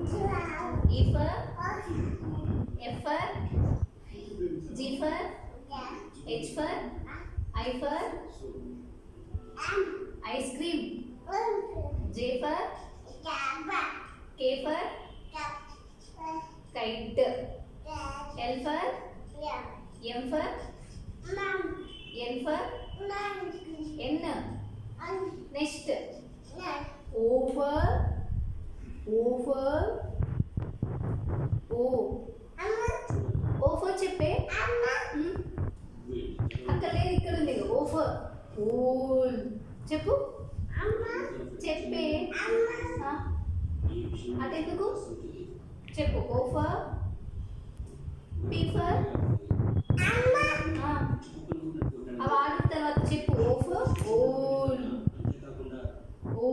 E for F for G for H for I for ice cream. J for K for kite. L for M for N for N. Next O for O for చెప్పే అక్కడ లేదు ఇక్కడ ఉంది ఓ for whole చెప్పు చెప్పే అటెందుకు చెప్పు ఓ for P for అవి ఆడిన తర్వాత చెప్పు ఓ ఫర్ ఓల్ ఓ